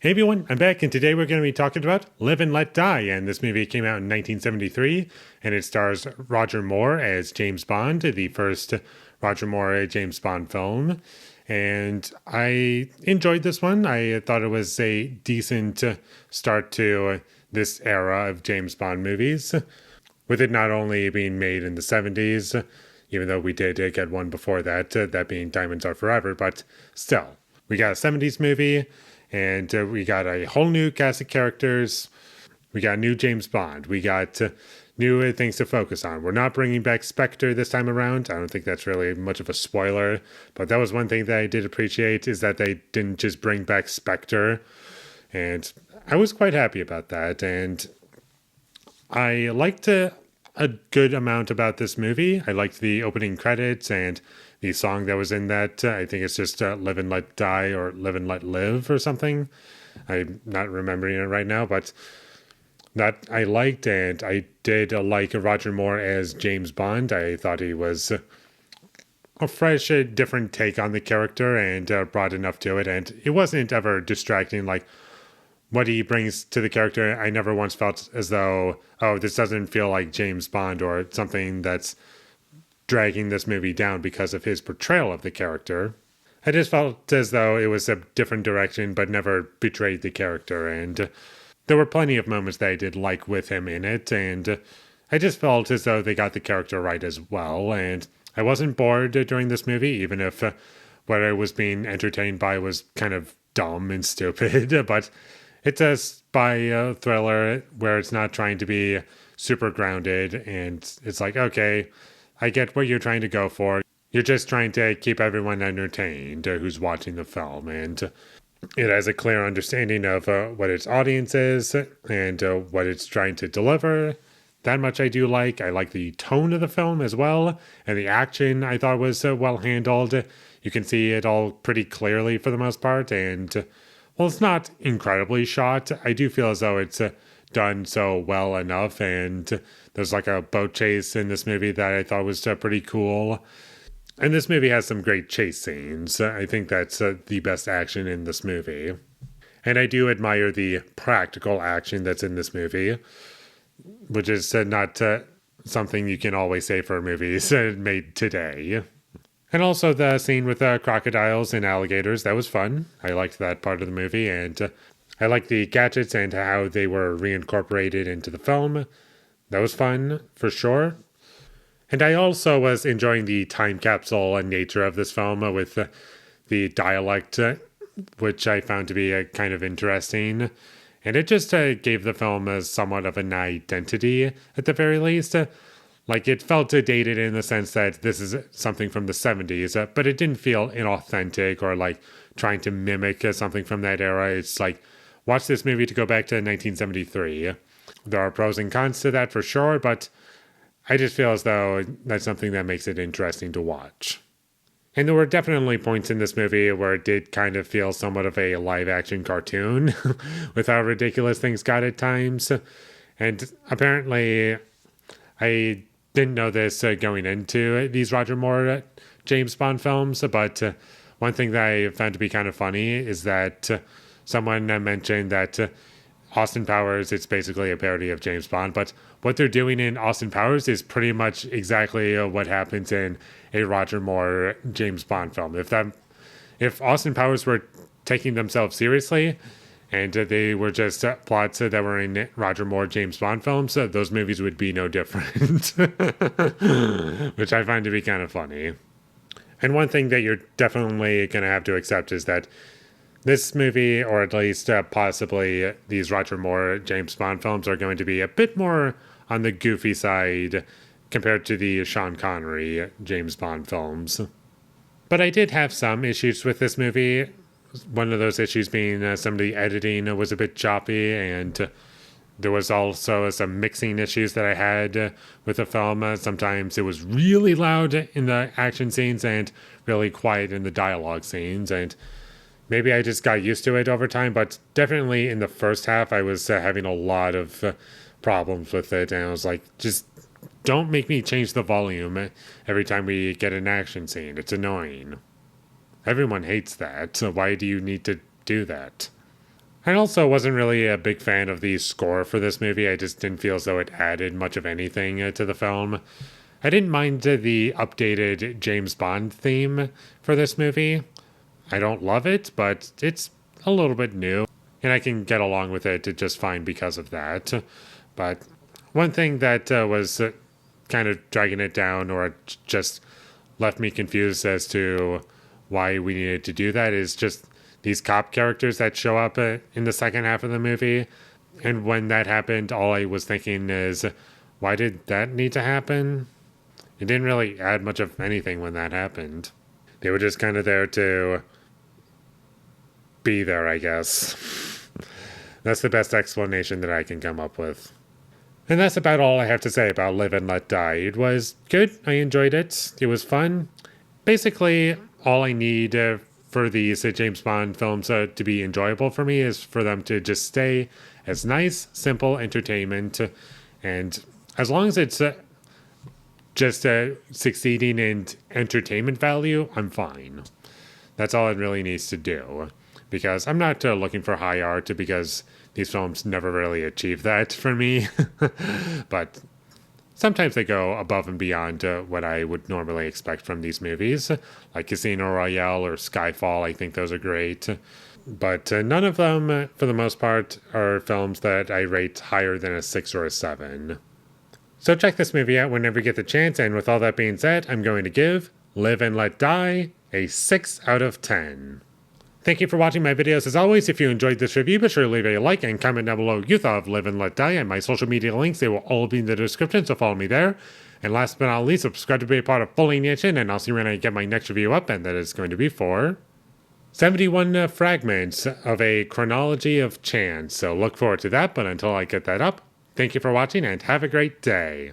Hey everyone, I'm back, and today we're going to be talking about Live and Let Die. And this movie came out in 1973, and it stars Roger Moore as James Bond, the first Roger Moore James Bond film. And I enjoyed this one. I thought it was a decent start to this era of James Bond movies, with it not only being made in the 70s, even though we did get one before that, that being Diamonds Are Forever, but still, we got a 70s movie. And we got a whole new cast of characters. We got new James Bond. We got new things to focus on. We're not bringing back Spectre this time around. I don't think that's really much of a spoiler. But that was one thing that I did appreciate, is that they didn't just bring back Spectre. And I was quite happy about that. And I liked a good amount about this movie. I liked the opening credits and the song that was in that. I think it's just Live and Let Die or Live and Let Live or something. I'm not remembering it right now, but that I liked, and I did like Roger Moore as James Bond. I thought he was a fresh, different take on the character and brought enough to it, and it wasn't ever distracting like what he brings to the character. I never once felt as though, oh, this doesn't feel like James Bond or something that's dragging this movie down because of his portrayal of the character. I just felt as though it was a different direction, but never betrayed the character. And there were plenty of moments that I did like with him in it. And I just felt as though they got the character right as well. And I wasn't bored during this movie, even if what I was being entertained by was kind of dumb and stupid. But it's a spy thriller where it's not trying to be super grounded. And it's like, okay, I get what you're trying to go for. You're just trying to keep everyone entertained who's watching the film. And it has a clear understanding of what its audience is and what it's trying to deliver. That much I do like. I like the tone of the film as well. And the action I thought was well handled. You can see it all pretty clearly for the most part. And well, it's not incredibly shot. I do feel as though it's done so well enough. And there's like a boat chase in this movie that I thought was pretty cool. And this movie has some great chase scenes. I think that's the best action in this movie. And I do admire the practical action that's in this movie, which is not something you can always say for movies made today. And also the scene with crocodiles and alligators, that was fun. I liked that part of the movie, and I liked the gadgets and how they were reincorporated into the film. That was fun, for sure. And I also was enjoying the time capsule nature of this film with the dialect, which I found to be kind of interesting. And it just gave the film somewhat of an identity, at the very least. Like, it felt dated in the sense that this is something from the 70s, but it didn't feel inauthentic or like trying to mimic something from that era. It's like, watch this movie to go back to 1973. There are pros and cons to that for sure, but I just feel as though that's something that makes it interesting to watch. And there were definitely points in this movie where it did kind of feel somewhat of a live-action cartoon with how ridiculous things got at times. And apparently, I didn't know this going into these Roger Moore James Bond films, but one thing that I found to be kind of funny is that someone mentioned that Austin Powers, it's basically a parody of James Bond, but what they're doing in Austin Powers is pretty much exactly what happens in a Roger Moore James Bond film. If Austin Powers were taking themselves seriously and they were just plots that were in Roger Moore James Bond films, those movies would be no different, which I find to be kind of funny. And one thing that you're definitely going to have to accept is that this movie, or at least possibly these Roger Moore James Bond films, are going to be a bit more on the goofy side compared to the Sean Connery James Bond films. But I did have some issues with this movie. One of those issues being some of the editing was a bit choppy, and there was also some mixing issues that I had with the film. Sometimes it was really loud in the action scenes and really quiet in the dialogue scenes, and maybe I just got used to it over time, but definitely in the first half, I was having a lot of problems with it, and I was like, just don't make me change the volume every time we get an action scene. It's annoying. Everyone hates that, so why do you need to do that? I also wasn't really a big fan of the score for this movie. I just didn't feel as though it added much of anything to the film. I didn't mind the updated James Bond theme for this movie. I don't love it, but it's a little bit new, and I can get along with it just fine because of that. But one thing that was kind of dragging it down or just left me confused as to why we needed to do that is just these cop characters that show up in the second half of the movie. And when that happened, all I was thinking is, why did that need to happen? It didn't really add much of anything when that happened. They were just kind of there to be there, I guess. That's the best explanation that I can come up with. And that's about all I have to say about Live and Let Die. It was good. I enjoyed it. It was fun. Basically, all I need for these James Bond films to be enjoyable for me is for them to just stay as nice, simple entertainment. And as long as it's just succeeding in entertainment value, I'm fine. That's all it really needs to do. Because I'm not looking for high art, because these films never really achieve that for me. But sometimes they go above and beyond what I would normally expect from these movies, like Casino Royale or Skyfall. I think those are great. But none of them, for the most part, are films that I rate higher than a 6 or a 7. So check this movie out whenever you get the chance, and with all that being said, I'm going to give Live and Let Die a 6 out of 10. Thank you for watching my videos. As always, if you enjoyed this review, be sure to leave a like and comment down below what you thought of Live and Let Die, and my social media links, they will all be in the description, so follow me there. And last but not least, subscribe to be a part of Foley Nation, and I'll see you when I get my next review up, and that is going to be for 71 fragments of a chronology of chance. So look forward to that, but until I get that up, thank you for watching and have a great day.